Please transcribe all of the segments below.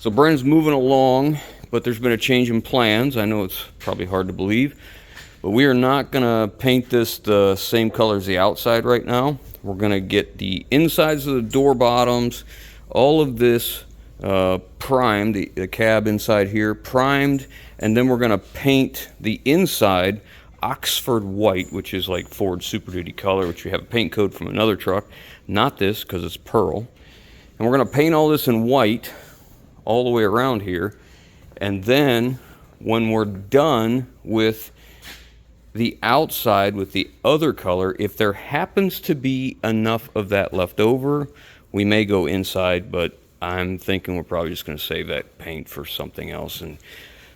So Brandon's moving along, but there's been a change in plans. I know it's probably hard to believe, but we are not gonna paint this the same color as the outside right now. We're gonna get the insides of the door bottoms, all of this primed, the cab inside here primed, and then we're gonna paint the inside Oxford white, which is like Ford Super Duty color, which we have a paint code from another truck, not this because it's pearl. And we're gonna paint all this in white all the way around here, and then when we're done with the outside with the other color, if there happens to be enough of that left over, we may go inside, but I'm thinking we're probably just going to save that paint for something else and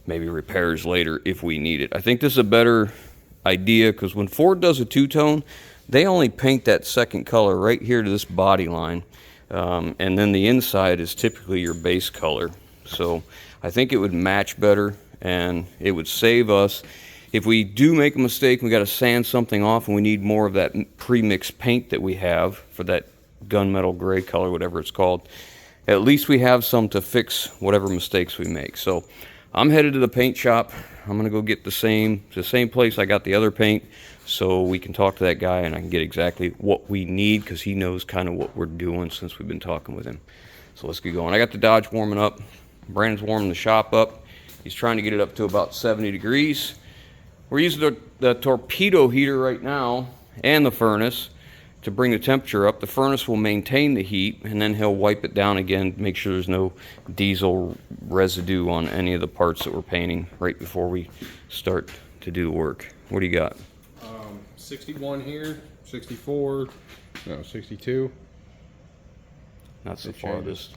maybe repairs later if we need it. I think this is a better idea because when Ford does a two-tone, they only paint that second color right here to this body line, and then the inside is typically your base color. So I think it would match better, and it would save us. If we do make a mistake, we got to sand something off and we need more of that pre-mixed paint that we have for that gunmetal gray color, whatever it's called, at least we have some to fix whatever mistakes we make. So I'm headed to the paint shop. I'm going to go get the same place I got the other paint, so we can talk to that guy and I can get exactly what we need, because he knows kind of what we're doing since we've been talking with him. So let's get going. I got the Dodge warming up. Brandon's warming the shop up. He's trying to get it up to about 70 degrees. We're using the torpedo heater right now and the furnace to bring the temperature up. The furnace will maintain the heat, and then he'll wipe it down again, make sure there's no diesel residue on any of the parts that we're painting right before we start to do the work. What do you got? 61 here, 64, no, 62. That's the farthest.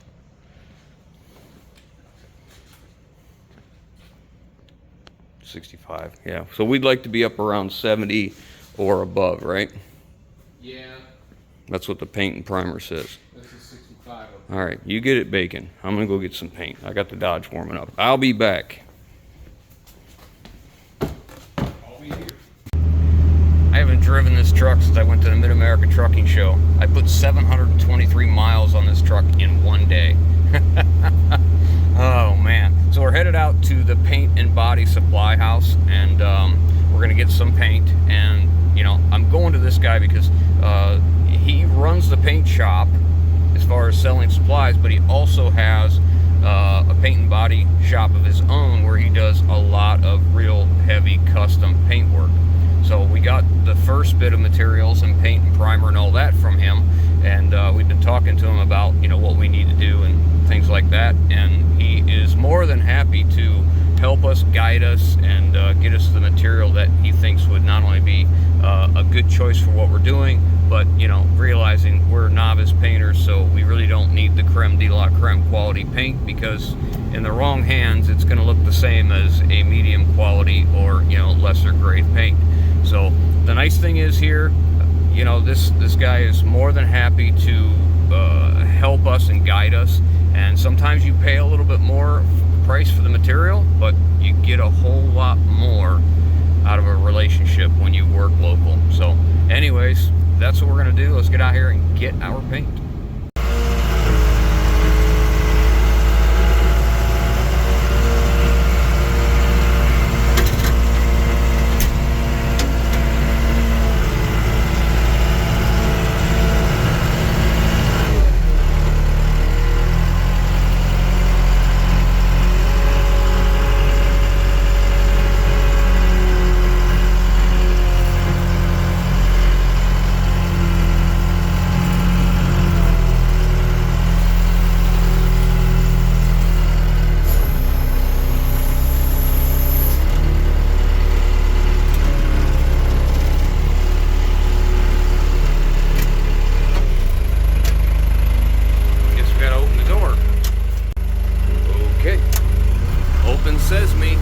.65, yeah. So we'd like to be up around 70 or above, right? Yeah. That's what the paint and primer says. This is 65. All right, you get it baking. I'm gonna go get some paint. I got the Dodge warming up. I'll be back. I'll be here. I haven't driven this truck since I went to the Mid-America Trucking Show. I put 723 miles on this truck in one day. Oh man. So we're headed out to the paint and body supply house, and we're gonna get some paint. And you know, I'm going to this guy because he runs the paint shop as far as selling supplies, but he also has a paint and body shop of his own where he does a lot of real heavy custom paint work. So we got the first bit of materials and paint and primer and all that from him, and we've been talking to him about, you know, what we need to do and things like that, and he is more than happy to help us, guide us, and get us the material that he thinks would not only be a good choice for what we're doing, but, you know, realizing we're novice painters, so we really don't need the creme de la creme quality paint, because in the wrong hands it's going to look the same as a medium quality or, you know, lesser grade paint. So the nice thing is here, you know, this guy is more than happy to help us and guide us, and sometimes you pay a little bit more price for the material, but you get a whole lot more out of a relationship when you work local. So anyways, that's what we're gonna do. Let's get out here and get our paint. Says me. Be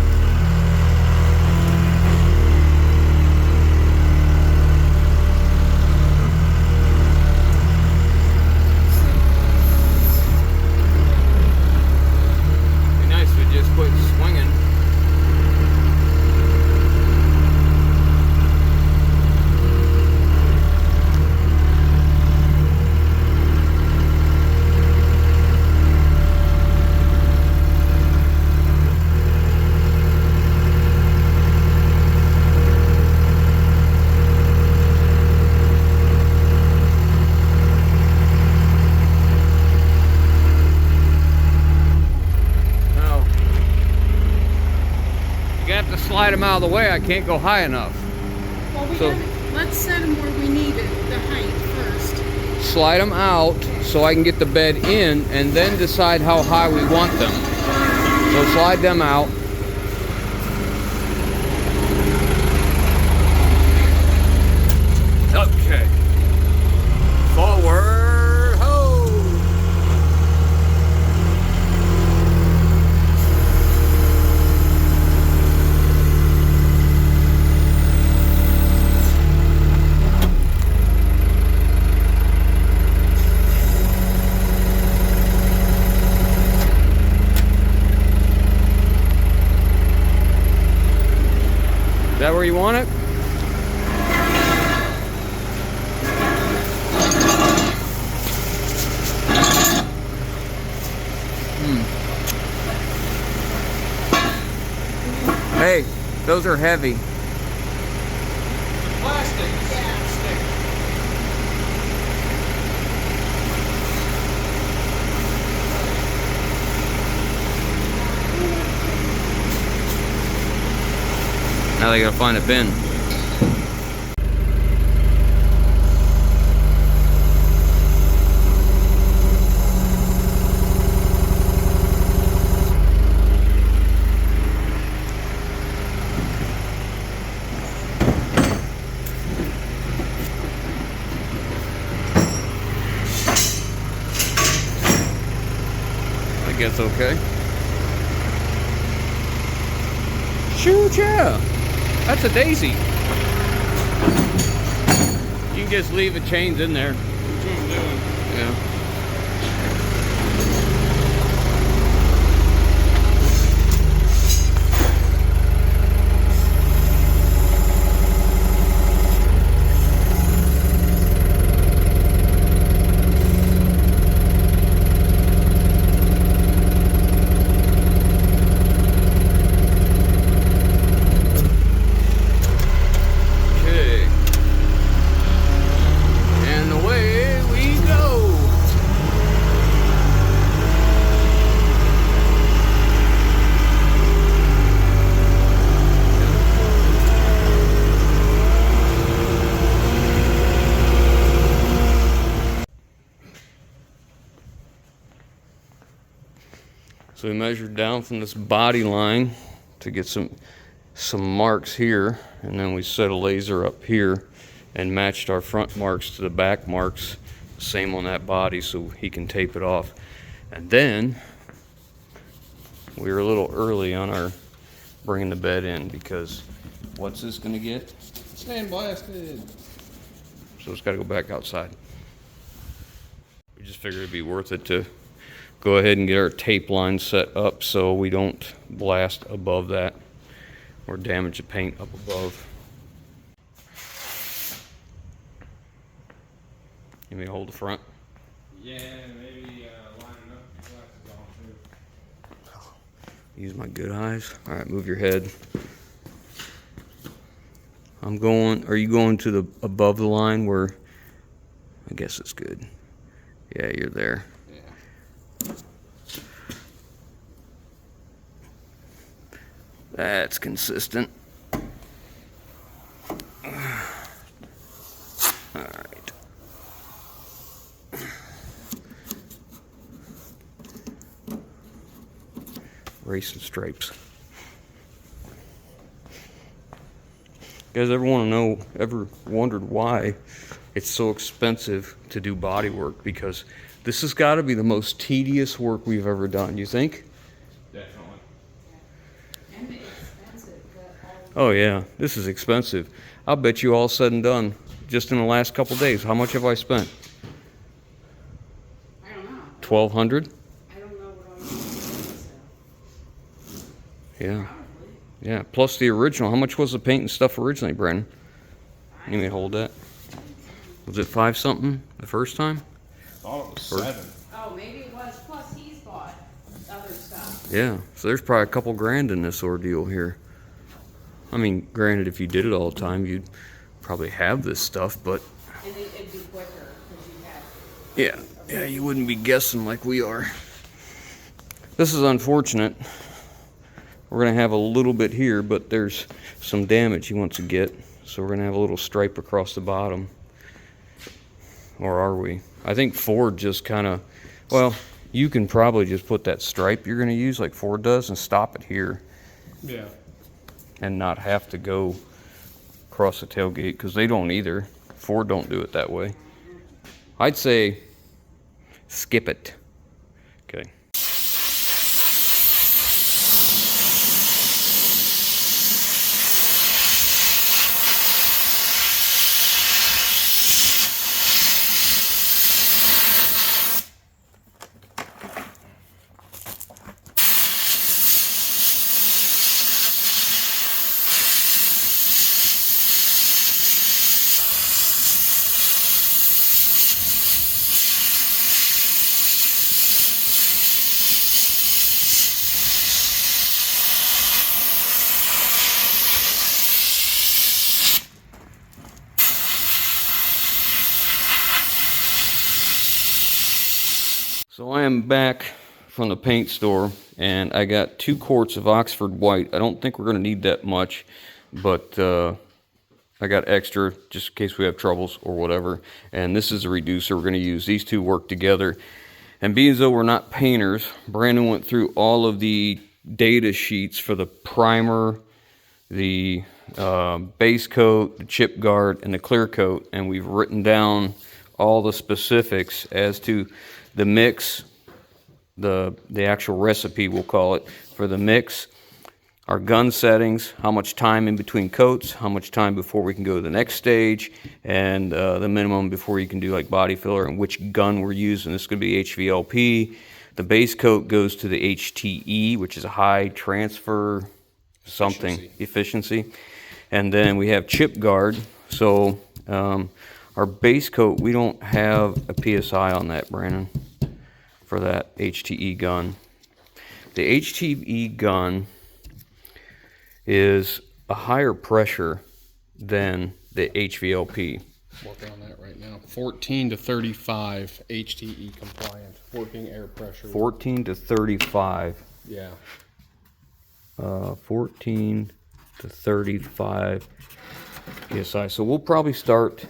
nice if it just quit swinging. slide them out of the way, I can't go high enough. Well, So- let's set them where we need it, the height first. Slide them out so I can get the bed in and then decide how high we want them. So slide them out. Okay. Forward, ho! Is that where you want it? Hey, those are heavy. Plastic. Now they gotta find a bin. I guess okay. Shoot, yeah. That's a daisy. You can just leave the chains in there. That's what I'm doing. Yeah. Okay. And away we go. So we measured down from this body line to get some marks here, and then we set a laser up here and matched our front marks to the back marks, same on that body, so he can tape it off. And then we were a little early on our bringing the bed in, because what's this gonna get? Sandblasted. So it's got to go back outside. We just figured it'd be worth it to go ahead and get our tape line set up so we don't blast above that or damage the paint up above. You may hold the front. Yeah, maybe lining up the glasses on too. Use my good eyes. All right, move your head. I'm going, are you going to the above the line where, I guess it's good. Yeah, you're there. Yeah. That's consistent. All right. Racing stripes. You guys ever wondered why it's so expensive to do body work? Because this has got to be the most tedious work we've ever done. You think? Definitely. And expensive, but Oh yeah, this is expensive. I'll bet you all said and done, just in the last couple days, how much have I spent? I don't know. 1,200? I don't know what I'm doing. So. Yeah. Probably. Yeah, plus the original. How much was the paint and stuff originally, Brandon? You may hold that. Was it 5 something the first time? Thought it was Or- 7. Oh, maybe it was. Plus, he's bought other stuff. Yeah, so there's probably a couple grand in this ordeal here. I mean, granted, if you did it all the time, you'd probably have this stuff, but And it'd be quicker because you have. yeah, you wouldn't be guessing like we are. This is unfortunate, We're gonna have a little bit here, but there's some damage he wants to get. So we're gonna have a little stripe across the bottom. Or are we? I think Ford just kind of, well, you can probably just put that stripe you're gonna use like Ford does and stop it here. Yeah. And not have to go across the tailgate, because they don't either. Ford don't do it that way. I'd say skip it. Okay. So I am back from the paint store, and I got 2 quarts of Oxford white. I don't think we're going to need that much, but I got extra just in case we have troubles or whatever. And this is a reducer we're going to use. These two work together. And being as though we're not painters, Brandon went through all of the data sheets for the primer, the base coat, the chip guard, and the clear coat, and we've written down all the specifics as to the mix, the actual recipe, we'll call it, for the mix, our gun settings, how much time in between coats, how much time before we can go to the next stage, and the minimum before you can do like body filler, and which gun we're using. This is going to be HVLP. The base coat goes to the HTE, which is a high transfer something efficiency. And then we have chip guard. So our base coat, we don't have a PSI on that, Brandon, for that HTE gun. The HTE gun is a higher pressure than the HVLP. Working on that right now. 14 to 35 HTE compliant working air pressure. 14 to 35. Yeah. 14 to 35 PSI. So we'll probably start,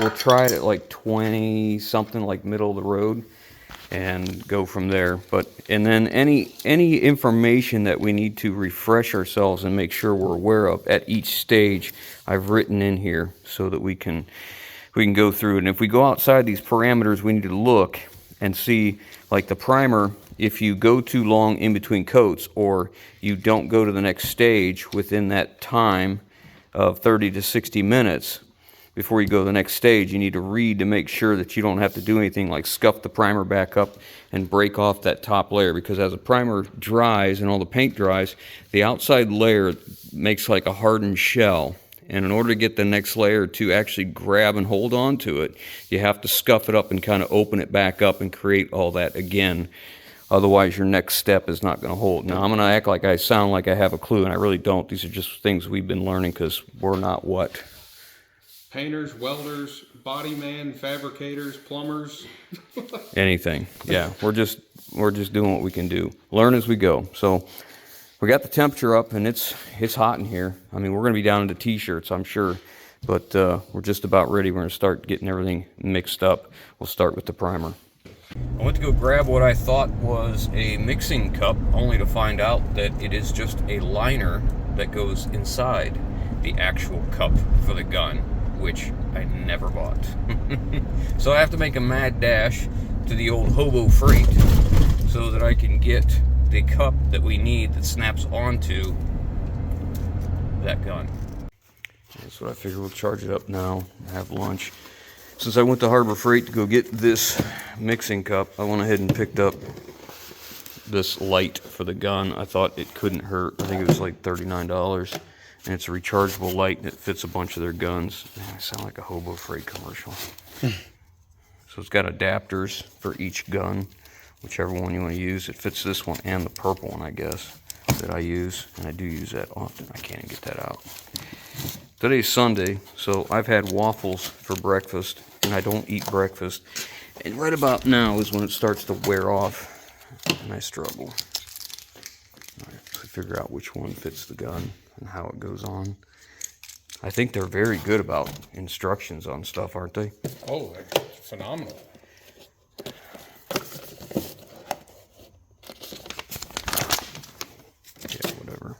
we'll try it at like 20 something, like middle of the road, and go from there. But and then any information that we need to refresh ourselves and make sure we're aware of at each stage, I've written in here so that we can go through. And if we go outside these parameters, we need to look and see, like the primer, if you go too long in between coats, or you don't go to the next stage within that time of 30 to 60 minutes before you go to the next stage, you need to read to make sure that you don't have to do anything like scuff the primer back up and break off that top layer, because as the primer dries and all the paint dries, the outside layer makes like a hardened shell. And in order to get the next layer to actually grab and hold on to it, you have to scuff it up and kind of open it back up and create all that again. Otherwise, your next step is not going to hold. Now, I'm going to act like I sound like I have a clue, and I really don't. These are just things we've been learning because we're not what? Painters, welders, body man, fabricators, plumbers. Anything. Yeah, we're just doing what we can do. Learn as we go. So we got the temperature up, and it's hot in here. I mean, we're going to be down into t-shirts, I'm sure, but we're just about ready. We're going to start getting everything mixed up. We'll start with the primer. I went to go grab what I thought was a mixing cup, only to find out that it is just a liner that goes inside the actual cup for the gun, which I never bought. So I have to make a mad dash to the old Hobo Freight so that I can get the cup that we need that snaps onto that gun. That's what I figured. We'll charge it up now and have lunch. Since I went to Harbor Freight to go get this mixing cup, I went ahead and picked up this light for the gun. I thought it couldn't hurt. I think it was like $39. And it's a rechargeable light, and it fits a bunch of their guns. Man, I sound like a Hobo Freight commercial. So it's got adapters for each gun, whichever one you want to use. It fits this one and the purple one, I guess, that I use. And I do use that often. I can't even get that out. Today's Sunday, so I've had waffles for breakfast, and I don't eat breakfast. And right about now is when it starts to wear off, and I struggle. I figure out which one fits the gun and how it goes on. I think they're very good about instructions on stuff, aren't they? Oh, they're phenomenal. Yeah, whatever.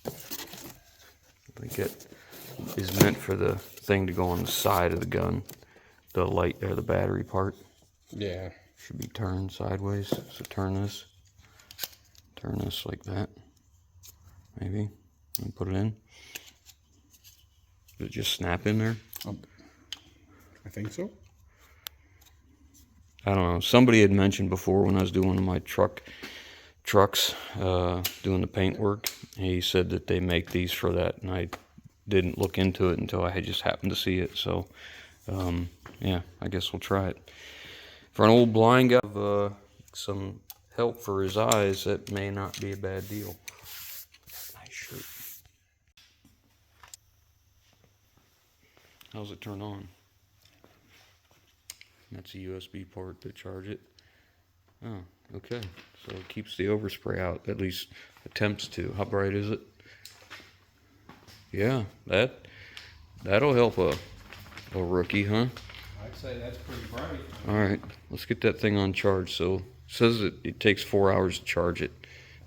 I think it is meant for the thing to go on the side of the gun. The light or the battery part. Yeah. Should be turned sideways. So turn this like that. Maybe. And put it in. Does it just snap in there? I think so. I don't know. Somebody had mentioned before when I was doing one of my trucks, doing the paint work. He said that they make these for that, and I didn't look into it until I had just happened to see it. So, yeah, I guess we'll try it. For an old blind guy, some help for his eyes, that may not be a bad deal. Nice shirt. How's it turn on? That's a USB port to charge it. Oh, okay. So it keeps the overspray out, at least attempts to. How bright is it? Yeah, that'll help a rookie, huh? I'd say that's pretty bright. All right, let's get that thing on charge. So it says it takes 4 hours to charge it,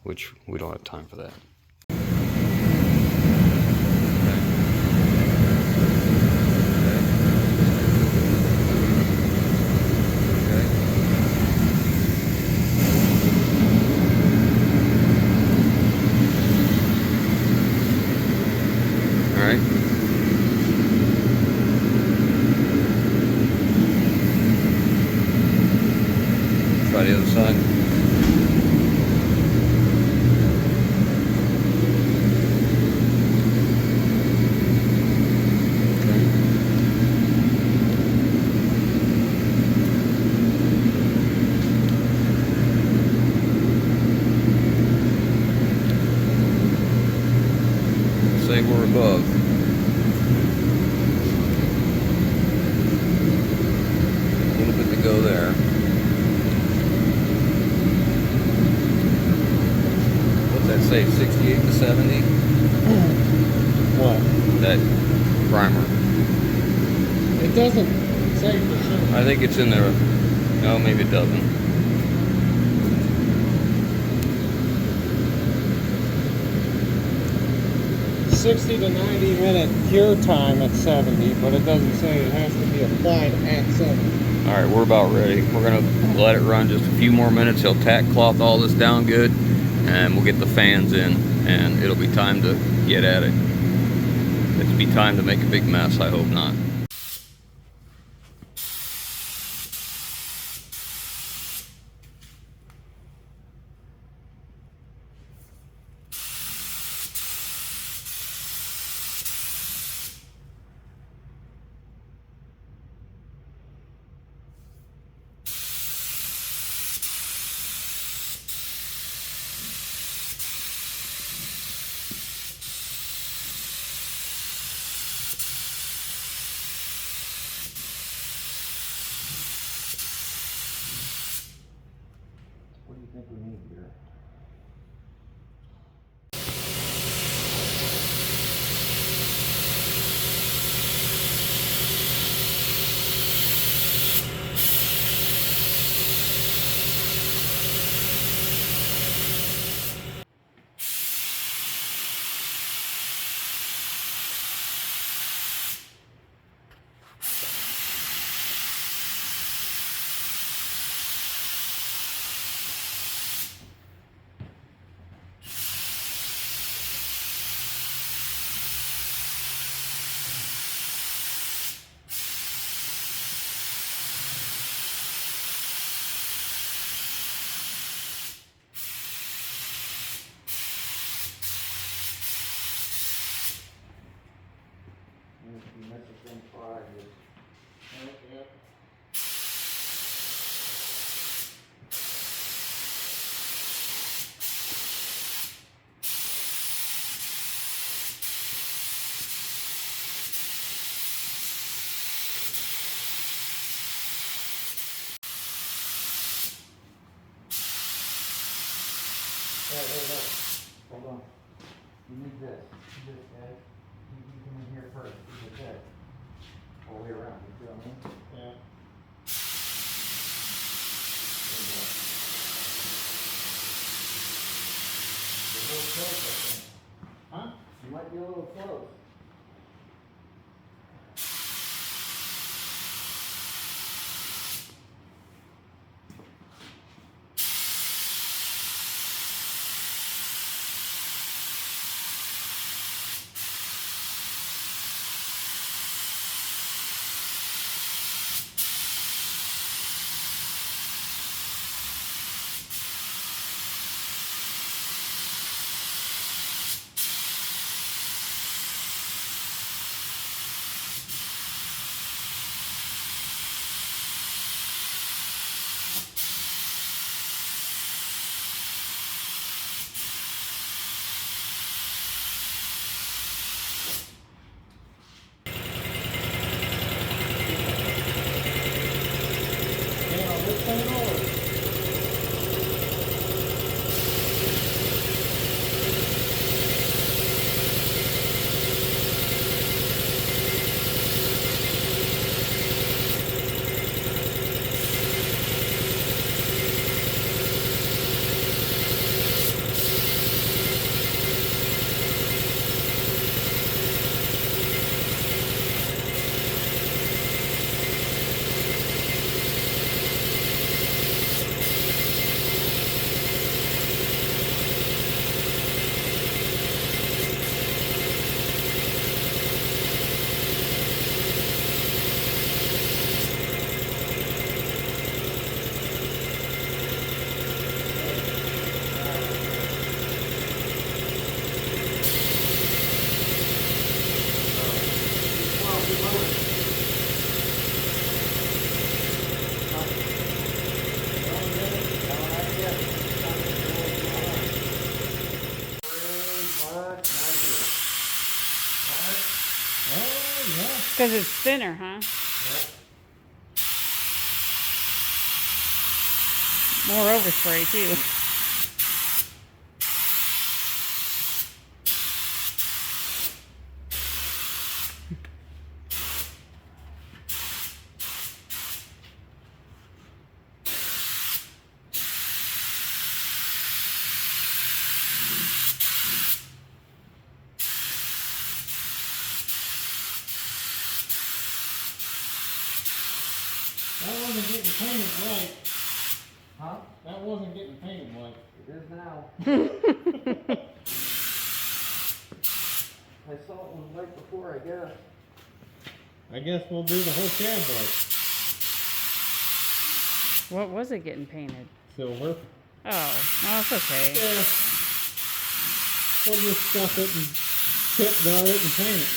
which we don't have time for that. All right. Try the other side. Say we're above. A little bit to go there. What's that say? 68 to 70? What? That primer. It doesn't say for sure. I think it's in there. No, maybe it doesn't. $60 to 90-minute cure time at 70, but it doesn't say it has to be applied at 70. All right, we're about ready. We're gonna let it run just a few more minutes. He'll tack cloth all this down good, and we'll get the fans in, and it'll be time to get at it. It'll be time to make a big mess. I hope not. What do you think we need here? Hold on. You need this. This guy. You come in here first. You get that. All the way around. You feel me? Yeah. You're a little close, I think. Huh? You might be a little close. Yeah, let's turn it over. Oh, Because it's thinner, huh? More overspray too. that wasn't getting painted right. Huh? That wasn't getting painted right. It is now. I saw it was right before, I guess. I guess we'll do the whole cab right. What was it getting painted? Silver. Oh, it's okay. Yeah. We'll just stuff it and tip guard it and paint it.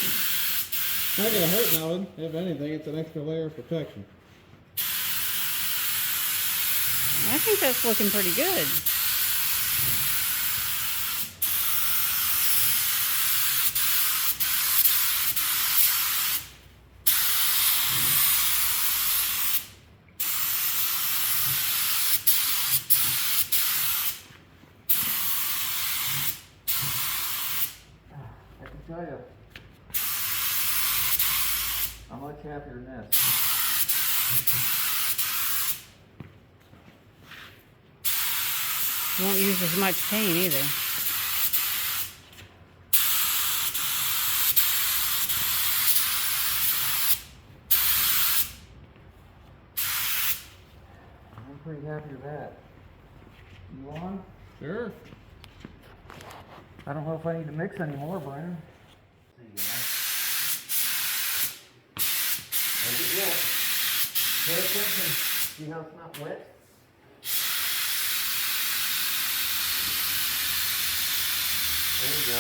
Not gonna hurt nothing. If anything, it's an extra layer of protection. I think that's looking pretty good. I can tell you, I'm much happier than this. Won't use as much paint either. I'm pretty happy with that. You on? Sure. I don't know if I need to mix anymore, Brian. See you, man. As it wet. Pay attention. See how it's not wet? There you go.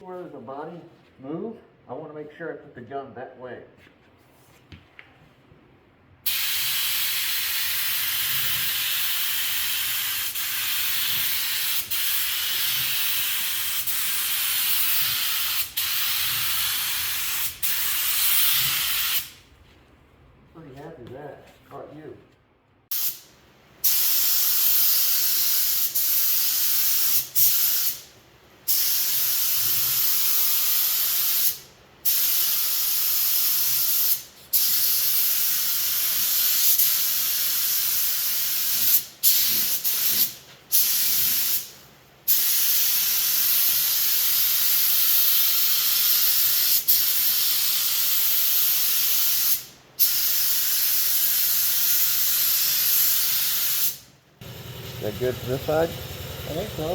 Where the body move, I want to make sure I put the gun that way. Is that good for this side? I think so.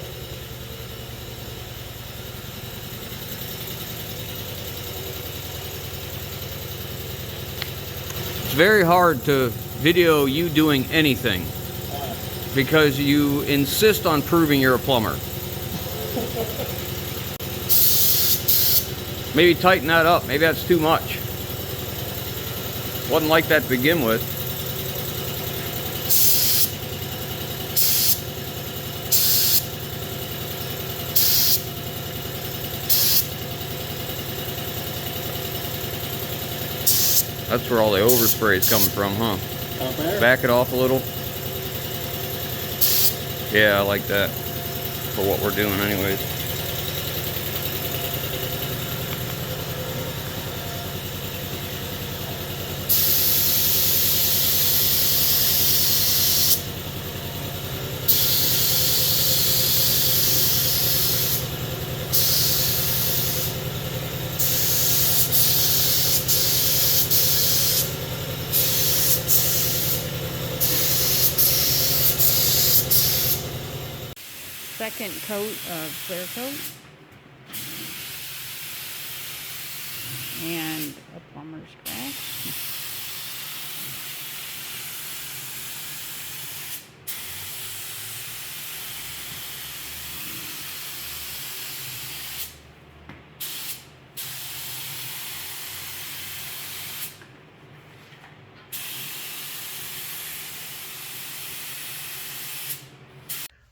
It's very hard to video you doing anything because you insist on proving you're a plumber. Maybe tighten that up. Maybe that's too much. Wasn't like that to begin with. That's where all the overspray is coming from, huh? Out there? Back it off a little. Yeah, I like that for what we're doing anyways. Second coat of clear coat. And a plumber's scratch.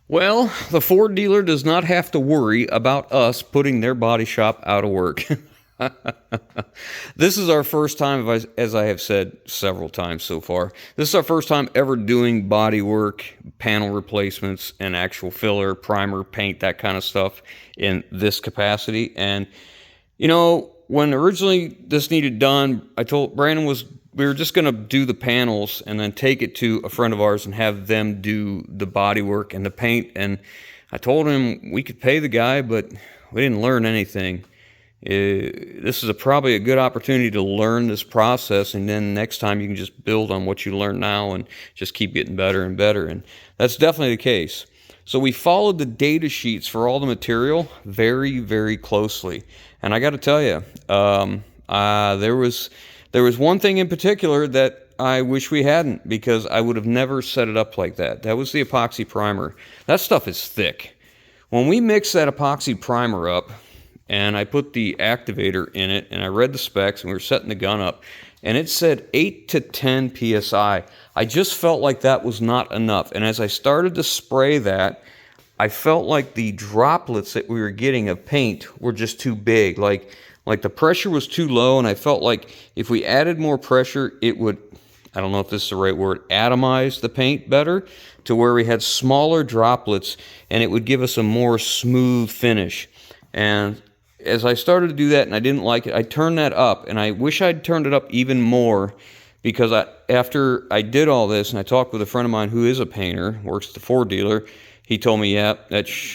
Well, the Ford dealer does not have to worry about us putting their body shop out of work. This is our first time, as I have said several times so far, this is our first time ever doing body work, panel replacements, and actual filler, primer, paint, that kind of stuff in this capacity. And, you know, when originally this needed done, I told Brandon we were just going to do the panels and then take it to a friend of ours and have them do the body work and the paint. And I told him we could pay the guy, but we didn't learn anything. This is probably a good opportunity to learn this process, and then next time you can just build on what you learn now and just keep getting better and better. And that's definitely the case. So we followed the data sheets for all the material very, very closely. And I got to tell you, there was one thing in particular that I wish we hadn't, because I would have never set it up like that. That was the epoxy primer. That stuff is thick. When we mix that epoxy primer up, and I put the activator in it, and I read the specs, and we were setting the gun up, and it said 8 to 10 PSI. I just felt like that was not enough. And as I started to spray that, I felt like the droplets that we were getting of paint were just too big. Like the pressure was too low, and I felt like if we added more pressure, it would, I don't know if this is the right word, atomize the paint better to where we had smaller droplets, and it would give us a more smooth finish. And as I started to do that and I didn't like it, I turned that up, and I wish I'd turned it up even more, because after I did all this and I talked with a friend of mine who is a painter, works at the Ford dealer, he told me, yeah,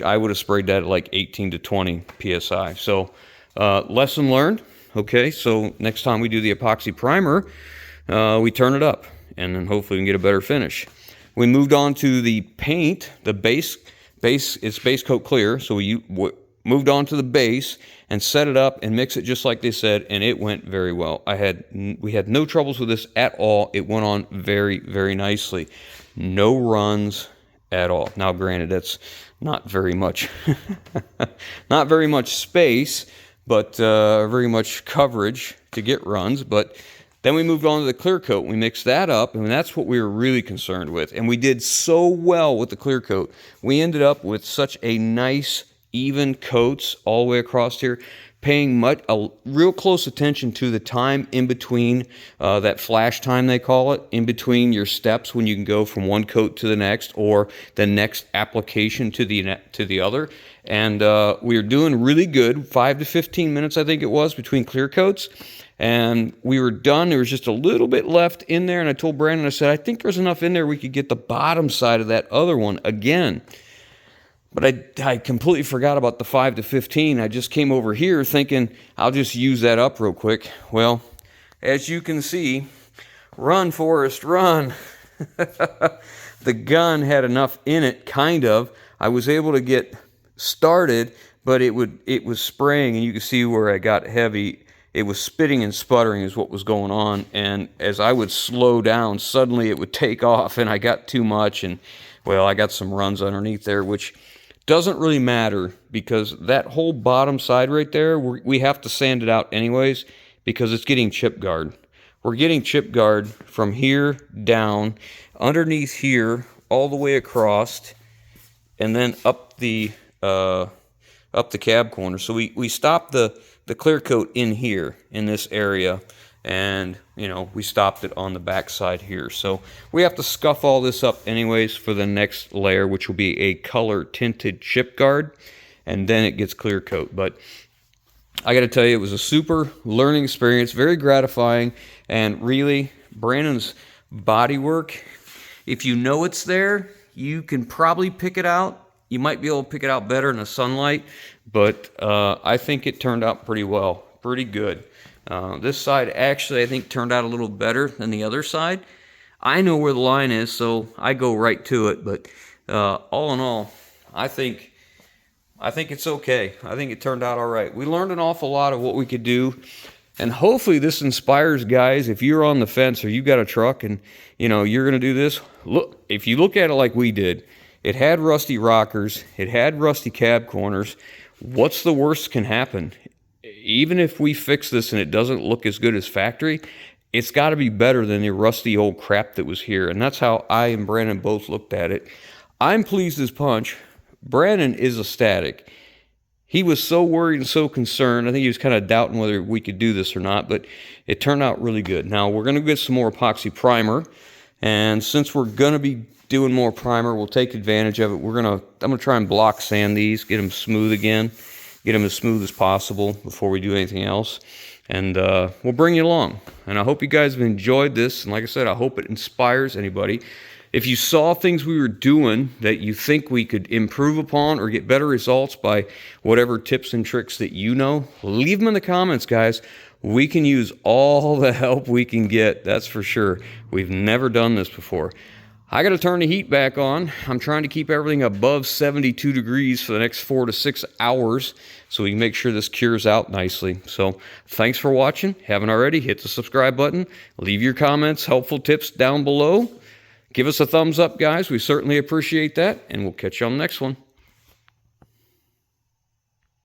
I would have sprayed that at like 18 to 20 PSI. So lesson learned. Okay, so next time we do the epoxy primer, we turn it up, and then hopefully we can get a better finish. We moved on to the paint, the base. It's base coat clear, so we moved on to the base and set it up and mix it just like they said, and it went very well. We had no troubles with this at all. It went on very, very nicely. No runs at all. Now, granted, that's not very much, not very much space, but very much coverage to get runs. But then we moved on to the clear coat. We mixed that up, and that's what we were really concerned with. And we did so well with the clear coat. We ended up with such a nice, even coats all the way across here, paying a real close attention to the time in between, that flash time they call it, in between your steps when you can go from one coat to the next, or the next application to the other. And we were doing really good, 5 to 15 minutes I think it was between clear coats, and we were done. There was just a little bit left in there, and I told Brandon, I said, I think there's enough in there we could get the bottom side of that other one again. But I completely forgot about the 5 to 15. I just came over here thinking I'll just use that up real quick. Well, as you can see, run, Forrest, run. the gun had enough in it, kind of. I was able to get started, but it was spraying, and you can see where I got heavy. It was spitting and sputtering is what was going on, and as I would slow down, suddenly it would take off, and I got too much, and well, I got some runs underneath there, which doesn't really matter because that whole bottom side right there, we have to sand it out anyways because it's getting chip guard. We're getting chip guard from here down, underneath here, all the way across, and then up the cab corner. So we stopped the clear coat in here, in this area, and you know, we stopped it on the back side here. So we have to scuff all this up anyways for the next layer, which will be a color tinted chip guard, and then it gets clear coat. But I got to tell you, it was a super learning experience, very gratifying, and really, Brandon's body work, if you know it's there, you can probably pick it out. You might be able to pick it out better in the sunlight, but I think it turned out pretty well, pretty good. This side actually, I think, turned out a little better than the other side. I know where the line is, so I go right to it, but all in all, I think it's okay. I think it turned out all right. We learned an awful lot of what we could do, and hopefully this inspires guys. If you're on the fence or you got a truck and you know you're gonna do this, look. If you look at it like we did, it had rusty rockers, it had rusty cab corners. What's the worst can happen? Even if we fix this and it doesn't look as good as factory, it's got to be better than the rusty old crap that was here. And that's how I and Brandon both looked at it. I'm pleased as punch. Brandon is ecstatic. He was so worried and so concerned. I think he was kind of doubting whether we could do this or not, but it turned out really good. Now we're going to get some more epoxy primer, and since we're going to be doing more primer, we'll take advantage of it. I'm going to try and block sand these, get them smooth again, get them as smooth as possible before we do anything else, and we'll bring you along. And I hope you guys have enjoyed this, and like I said, I hope it inspires anybody. If you saw things we were doing that you think we could improve upon or get better results by whatever tips and tricks that you know, leave them in the comments, guys. We can use all the help we can get, that's for sure. We've never done this before. I got to turn the heat back on. I'm trying to keep everything above 72 degrees for the next 4 to 6 hours so we can make sure this cures out nicely. So thanks for watching. Haven't already, hit the subscribe button. Leave your comments, helpful tips down below. Give us a thumbs up, guys. We certainly appreciate that, and we'll catch you on the next one.